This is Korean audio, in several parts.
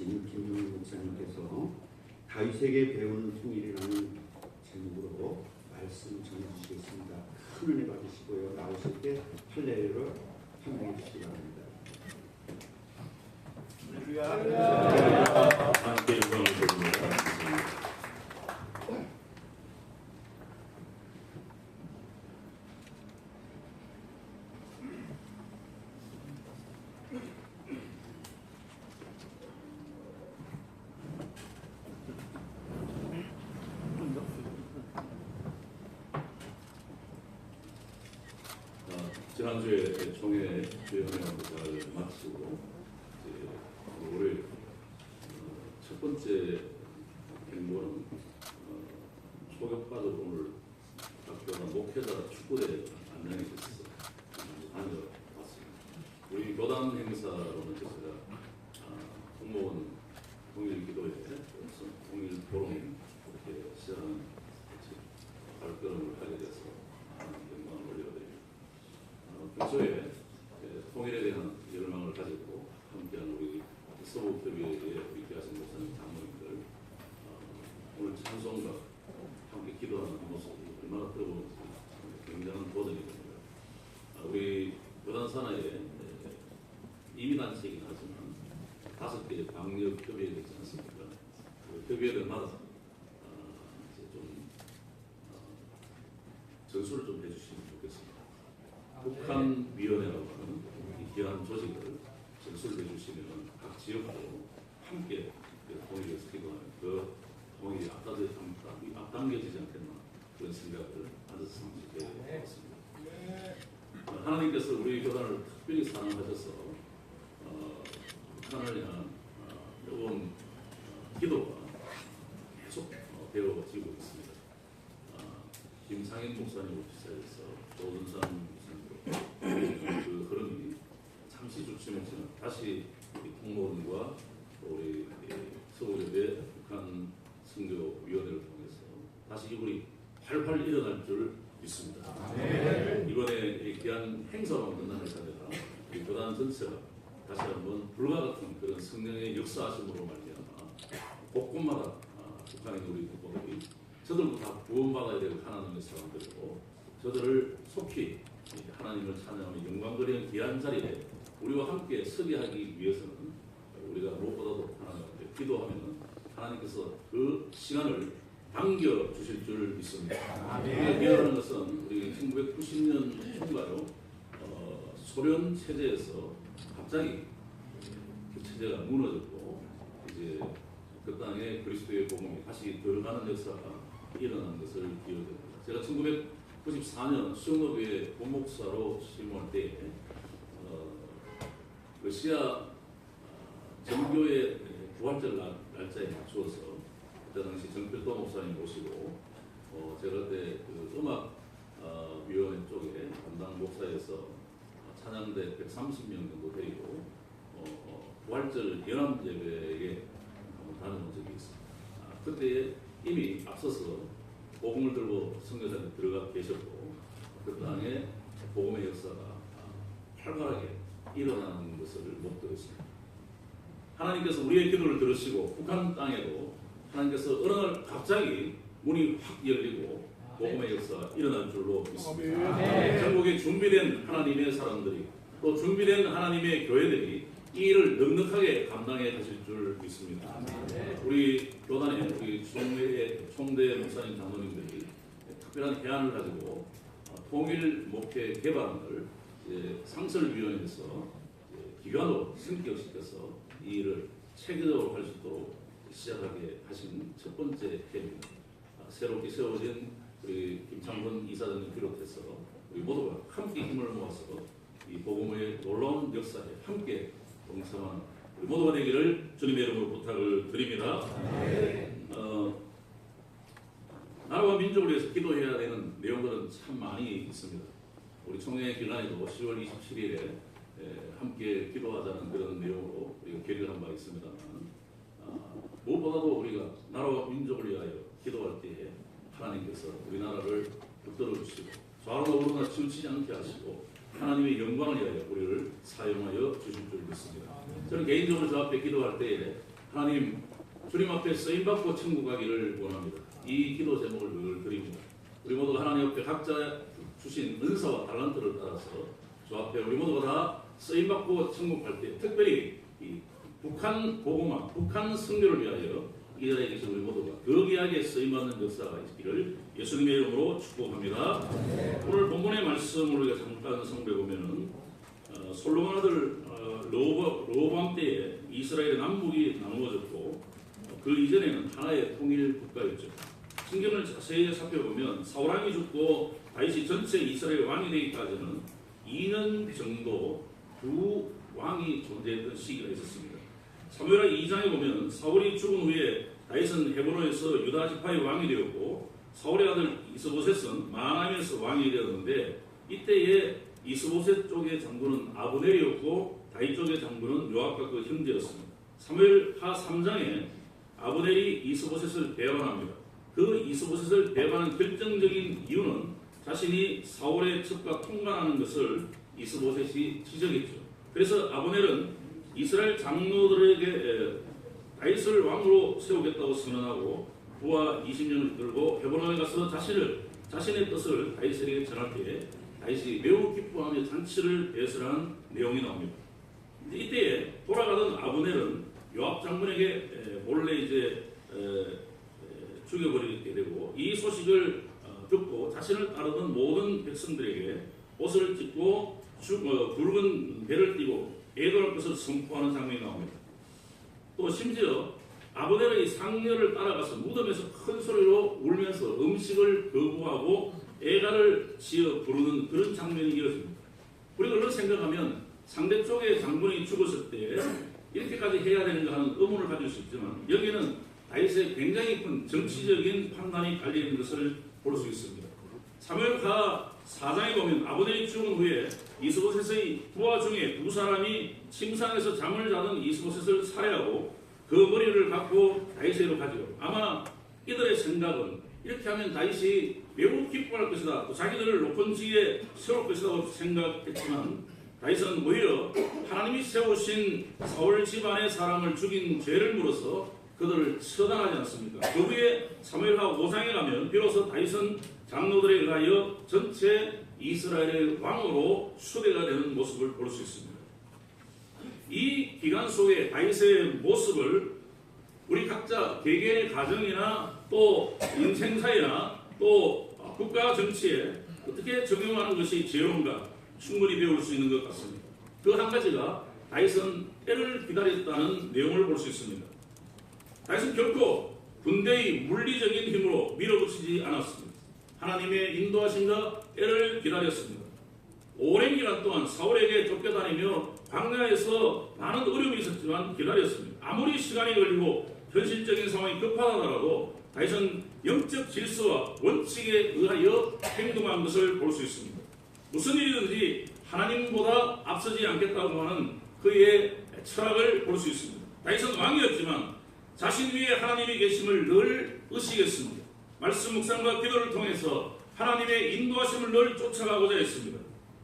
계신 김용희 목사님께서 다윗에게 배우는 통일이라는 제목으로 말씀 전해주시겠습니다. 큰 은혜 받으시고요. 나오실 때 할례를 함께 해주시기 바랍니다. 함께 영광을 드립니다. 지난주에 총회 주연회원들을 마치고 올해 첫 번째 행보는 초격파도 오늘 학교나 목회자 축구대 안내에 있어서 다녀왔습니다. 우리 교단 행사로는 제가 공무원 통일 기도회, 통일 포럼 이렇게 시작하는 발걸음을 하게 돼서 영광을 올려드립니다. 평소에 통일에 대한 열망을 가지고 함께하는 우리 서북협의회의 우리 귀하신 목사님 장로님들 오늘 찬송과 함께 기도하는 모습이 얼마나 뜨거운지 굉장한 도전이 됩니다. 우리 교단 산하에 이민단체이긴 하지만 5개의 방역협의회가 있지 않습니까? 그 협의회들마다 좀 전수를 좀 해주시면 좋겠습니다. 북한위원회라고 하는 이 귀한 조직을 전수를 해주시면 각 지역도 함께 통일해서 기도하는 그 통일이 앞당겨지지 않겠나 그런 생각을 아주 상식해 보았습니다. 하나님께서 우리 교단을 특별히 사랑하셔서 북한을 향한 이번 기도가 계속 되어지고 있습니다. 김상인 목사님을 시작해서 조준산 그 흐름이 잠시 주춤했지만 다시 통로원과 우리 서울예대 북한 선교위원회를 통해서 다시 이불이 활활 일어날 줄 믿습니다. 이번에 귀한 행사만 끝나는 게 아니라 우리 교단 전체가 다시 한번 불과 같은 그런 성령의 역사하심으로 말미암아 곳곳마다 북한의 우리 국민들이 저들도 다 구원받아야 될 하나님의 사람들이고 저들을 속히 하나님을 찬양하며 영광거리는 귀한 자리에 우리와 함께 서게 하기 위해서는 우리가 무엇보다도 하나님 앞에 기도하면 하나님께서 그 시간을 당겨주실 줄 믿습니다. 우리가 기도하는 것은 우리 1990년 초인가요? 소련 체제에서 갑자기 그 체제가 무너졌고 이제 그 땅에 그리스도의 복음이 다시 들어가는 역사가 일어난 것을 기억됩니다. 제가 1994년 수영로교회 본목사로 심호할 때에 러시아 정교회 부활절 날짜에 맞추어서 그때 당시 정필도 목사님 모시고 제가 그때 그 음악위원회 쪽에 담당 목사에서 찬양대 130명 정도 데리고 부활절 연합 예배에 다녀온 적이 있습니다. 그때 이미 앞서서 복음을 들고 성교사에 들어가 계셨고 그 땅에 복음의 역사가 활발하게 일어나는 것을 목도했습니다. 하나님께서 우리의 기도를 들으시고 북한 땅에도 하나님께서 어느 날 갑자기 문이 확 열리고 복음의 역사가 일어날 줄로 믿습니다. 전국에 준비된 하나님의 사람들이 또 준비된 하나님의 교회들이 이 일을 넉넉하게 감당해 가실 줄 믿습니다. 우리 교단의 우리 총대 목사님 장로님들이 특별한 해안을 가지고 통일 목회 개방을 상설위원회에서 기관으로 승격시켜서 이 일을 체계적으로 할 수 있도록 시작하게 하신 첫 번째 해입니다. 새롭게 세워진 우리 김창훈 이사장님 비롯해서 우리 모두가 함께 힘을 모아서 이 복음의 놀라운 역사에 함께 동참하는 우리 모두가 되기를 주님의 이름으로 부탁을 드립니다. 나라와 민족을 위해서 기도해야 되는 내용들은 참 많이 있습니다. 우리 총회 기간에도 10월 27일에 함께 기도하자는 그런 내용으로 우리가 결의한 바 있습니다만 무엇보다도 우리가 나라와 민족을 위하여 기도할 때에 하나님께서 우리나라를 붙들어 주시고 좌우나 우로나 치우치지 않게 하시고 하나님의 영광을 위하여 우리를 사용하여 주실 줄 믿습니다. 저는 개인적으로 저 앞에 기도할 때에 하나님 주님 앞에 쓰임받고 천국 가기를 원합니다. 이 기도 제목을 늘 드립니다. 우리 모두가 하나님 앞에 각자 주신 은사와 달란트를 따라서 주 앞에 우리 모두가 다 쓰임받고 천국 갈 때 특별히 이 북한 복음화, 북한 선교를 위하여 이 자리에 계신 우리 모두가 거기하게 쓰임받는 역사가 있기를 예수님의 이름으로 축복합니다. 오늘 본문의 말씀을 우리가 잠깐 성경에 보면은 솔로몬 아들 르호보암 때에 이스라엘의 남북이 나누어졌고 그 이전에는 하나의 통일 국가였죠. 성경을 자세히 살펴보면 사울왕이 죽고 다윗이 전체 이스라엘 왕이 되기까지는 2년 정도 두 왕이 존재했던 시기가 있었습니다. 사무엘하 2장에 보면 사울이 죽은 후에 다윗은 헤브론에서 유다 지파의 왕이 되었고 사울의 아들 이스보셋은 마하나임에서 왕이 되었는데 이때에 이스보셋 쪽의 장군은 아브넬이었고 다윗 쪽의 장군은 요압과 그 형제였습니다. 사무엘하 3장에 아브넬이 이스보셋을 배반합니다. 그 이스보셋을 배반한 결정적인 이유는 자신이 사울의 첩과 통관하는 것을 이스보셋이 지적했죠. 그래서 아브넬은 이스라엘 장로들에게 다윗을 왕으로 세우겠다고 선언하고 부하 20년을 끌고 헤브론에 가서 자신의 뜻을 다윗에게 전할 때에 다윗이 매우 기뻐하며 잔치를 배설한 내용이 나옵니다. 이때에 돌아가던 아브넬은 요압 장군에게 몰래 이제 죽여버리게 되고 이 소식을 듣고 자신을 따르던 모든 백성들에게 옷을 찢고 굵은 배를 띠고 애도할 것을 선포하는 장면이 나옵니다. 또 심지어 아브넬의 상녀를 따라가서 무덤에서 큰 소리로 울면서 음식을 거부하고 애가를 지어 부르는 그런 장면이 이어집니다. 우리가 그걸 생각하면 상대 쪽의 장군이 죽었을 때 이렇게까지 해야 되는가 하는 의문을 가질 수 있지만 여기는 다윗의 굉장히 큰 정치적인 판단이 깔려있는 것을 볼 수 있습니다. 사무엘하 4장에 보면 아브넬이 죽은 후에 이스보셋의 부하 중에 두 사람이 침상에서 잠을 자던 이스보셋을 살해하고 그 머리를 갖고 다윗에게로 가지요. 아마 이들의 생각은 이렇게 하면 다윗이 매우 기뻐할 것이다. 또 자기들을 높은 지위에 세울 것이라고 생각했지만 다윗은 오히려 하나님이 세우신 사울 집안의 사람을 죽인 죄를 물어서 그들을 처단하지 않습니까? 그 후에 사무엘하 5장에 가면 비로소 다윗은 장로들에 의하여 전체 이스라엘의 왕으로 수배가 되는 모습을 볼 수 있습니다. 이 기간 속에 다윗의 모습을 우리 각자 개개인의 가정이나 또 인생사이나 또 국가 정치에 어떻게 적용하는 것이 지혜로운가 충분히 배울 수 있는 것 같습니다. 그 한 가지가 다윗은 때를 기다렸다는 내용을 볼 수 있습니다. 다윗은 결코 군대의 물리적인 힘으로 밀어붙이지 않았습니다. 하나님의 인도하심과 때를 기다렸습니다. 오랜 기간 동안 사울에게 쫓겨다니며 광야에서 많은 어려움이 있었지만 기다렸습니다. 아무리 시간이 걸리고 현실적인 상황이 급하더라도 다윗은 영적 질서와 원칙에 의하여 행동한 것을 볼 수 있습니다. 무슨 일이든지 하나님보다 앞서지 않겠다고 하는 그의 철학을 볼 수 있습니다. 다윗은 왕이었지만 자신 위에 하나님이 계심을 늘 의식했습니다. 말씀 묵상과 기도를 통해서 하나님의 인도하심을 늘 쫓아가고자 했습니다.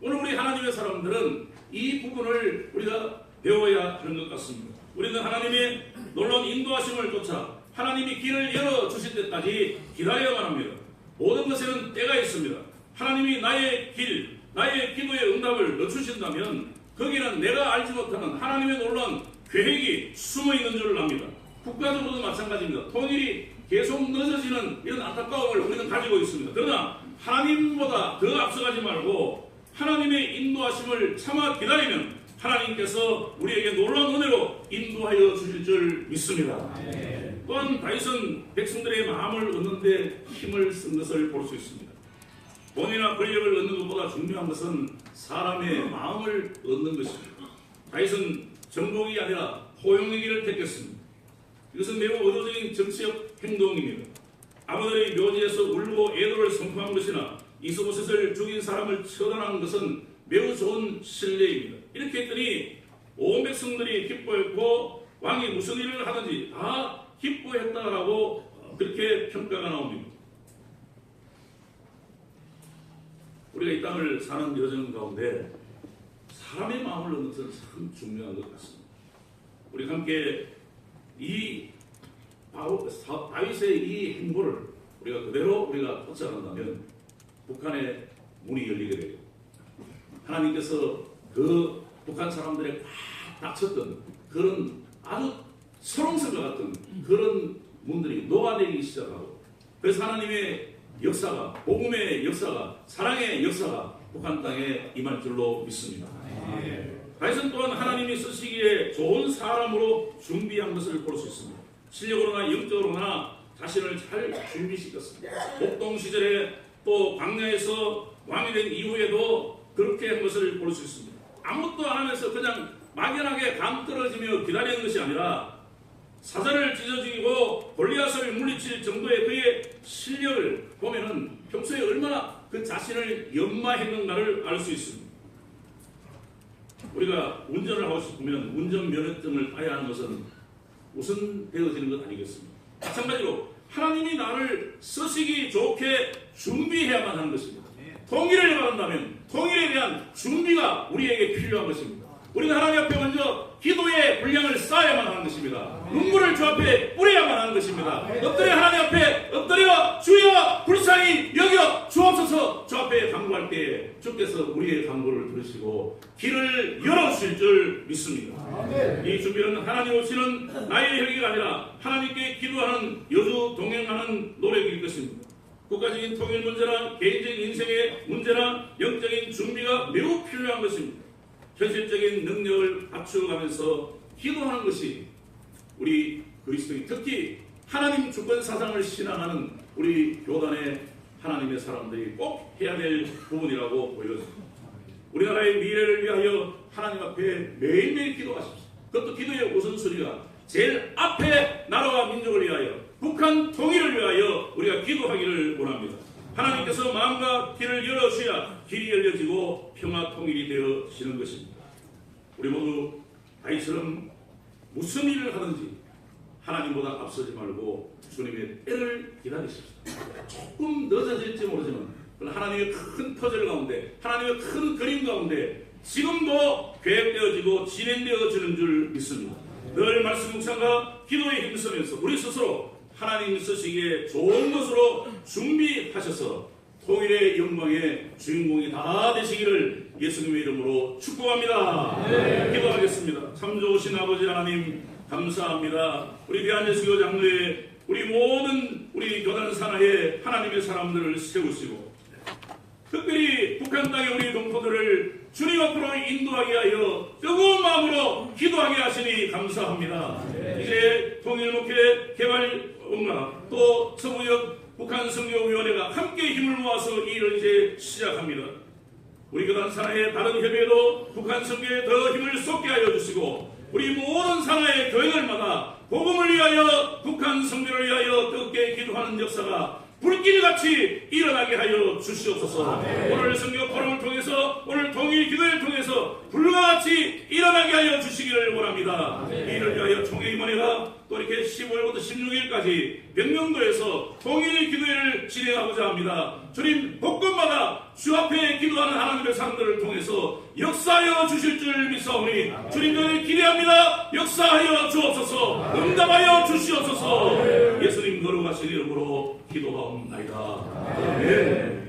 오늘 우리 하나님의 사람들은 이 부분을 우리가 배워야 하는 것 같습니다. 우리는 하나님의 놀라운 인도하심을 쫓아 하나님이 길을 열어주실 때까지 기다려야만 합니다. 모든 것에는 때가 있습니다. 하나님이 나의 길, 나의 기도의 응답을 늦추신다면 거기는 내가 알지 못하는 하나님의 놀라운 계획이 숨어있는 줄 압니다. 국가적으로도 마찬가지입니다. 통일이 계속 늦어지는 이런 안타까움을 우리는 가지고 있습니다. 그러나 하나님보다 더 앞서가지 말고 하나님의 인도하심을 참아 기다리면 하나님께서 우리에게 놀라운 은혜로 인도하여 주실 줄 믿습니다. 또한 다윗은 백성들의 마음을 얻는데 힘을 쓴 것을 볼 수 있습니다. 돈이나 권력을 얻는 것보다 중요한 것은 사람의 마음을 얻는 것입니다. 다윗은 정복이 아니라 포용의 길을 택했습니다. 이것은 매우 의도적인 정치적 행동입니다. 아브넬의 묘지에서 울고 애도를 선포한 것이나 이스보셋을 죽인 사람을 처단한 것은 매우 좋은 신뢰입니다. 이렇게 했더니 온 백성들이 기뻐했고 왕이 무슨 일을 하든지 다 기뻐했다라고 그렇게 평가가 나옵니다. 우리가 이 땅을 사는 여정 가운데 사람의 마음을 얻는 것은 참 중요한 것 같습니다. 우리 함께 이 다윗의 이 행보를 우리가 그대로 우리가 쫓아간다면 북한의 문이 열리게 되고 하나님께서 그 북한 사람들의 꽉 닫혔던 그런 아주 설렁설과 같은 그런 문들이 녹아내리기 시작하고 그래서 하나님의 역사가 복음의 역사가 사랑의 역사가 북한 땅에 임할 줄로 믿습니다. 다윗은 또한 하나님이 쓰시기에 좋은 사람으로 준비한 것을 볼 수 있습니다. 실력으로나 영적으로나 자신을 잘 준비시켰습니다. 목동 시절에 또 광야에서 왕이 된 이후에도 그렇게 한 것을 볼 수 있습니다. 아무것도 안 하면서 그냥 막연하게 감 떨어지며 기다리는 것이 아니라 사자를 찢어 죽이고 골리앗을 물리칠 정도의 그의 실력을 보면은 평소에 얼마나 그 자신을 연마했는가를 알 수 있습니다. 우리가 운전을 하고 싶으면 운전면허증을 따야 하는 것은 우선 되어지는 것 아니겠습니까? 마찬가지로 하나님이 나를 쓰시기 좋게 준비해야만 하는 것입니다. 통일을 바란다면 통일에 대한 준비가 우리에게 필요한 것입니다. 우리는 하나님 앞에 먼저 기도의 분량을 쌓아야만 하는 것입니다. 눈물을 주 앞에 뿌려야만 하는 것입니다. 엎드려 하나님 앞에 엎드려 주여 불쌍히 여겨 주옵소서 주 앞에 간구할 때에 주께서 우리의 간구를 들으시고 길을 열어주실 줄 믿습니다. 이 준비는 하나님 없이는 나의 혈기가 아니라 하나님께 기도하는 여주 동행하는 노력일 것입니다. 국가적인 통일 문제나 개인적인 인생의 문제나 영적인 준비가 매우 필요한 것입니다. 현실적인 능력을 갖추어가면서 기도하는 것이 우리 그리스도인 특히 하나님 주권 사상을 신앙하는 우리 교단의 하나님의 사람들이 꼭 해야 될 부분이라고 보여집니다. 우리나라의 미래를 위하여 하나님 앞에 매일매일 기도하십시오. 그것도 기도의 우선순위가 제일 앞에 나라와 민족을 위하여 북한 통일을 위하여 우리가 기도하기를 원합니다. 하나님께서 마음과 길을 열어주셔야 길이 열려지고 평화 통일이 되어지는 것입니다. 우리 모두 다윗처럼 무슨 일을 하든지 하나님보다 앞서지 말고 주님의 때를 기다리십시오. 조금 늦어질지 모르지만 하나님의 큰 퍼즐 가운데 하나님의 큰 그림 가운데 지금도 계획되어지고 진행되어지는 줄 믿습니다. 늘 말씀 묵상과 기도에 힘쓰면서 우리 스스로 하나님 쓰시기에 좋은 것으로 준비하셔서 통일의 영광의 주인공이 다 되시기를 예수님의 이름으로 축복합니다. 기도하겠습니다. 참 좋으신 아버지 하나님 감사합니다. 우리 대한예수교 장로회 우리 모든 우리 교단 산하에 하나님의 사람들을 세우시고 특별히 북한 땅의 우리 동포들을 주님 앞으로 인도하게 하여 뜨거운 마음으로 기도하게 하시니 감사합니다. 이제 통일목회 개발원과 또 서구역 북한 선교위원회가 함께 힘을 모아서 이 일을 이제 시작합니다. 우리 교단 산하의 다른 협의회도 북한 선교에 더 힘을 쏟게 하여 주시고 우리 모든 산하의 교회들마다 복음을 위하여 북한 선교를 위하여 뜨겁게 기도하는 역사가 불길같이 일어나게 하여 주시옵소서. 오늘 선교 포럼을 통해서 오늘 통일 기도를 통해서 불같이 일어나게 하여 주시기를 원합니다. 이를 위하여 총회임원회가 또 이렇게 15일부터 16일까지 백령도에서 통일 기도회를 진행하고자 합니다. 주님 복권마다 주 앞에 기도하는 하나님의 사람들을 통해서 역사하여 주실 줄 믿사오니 주님을 기대합니다. 역사하여 주옵소서. 응답하여 주시옵소서. 예수님 거룩하신 이름으로 기도하옵나이다. 아멘.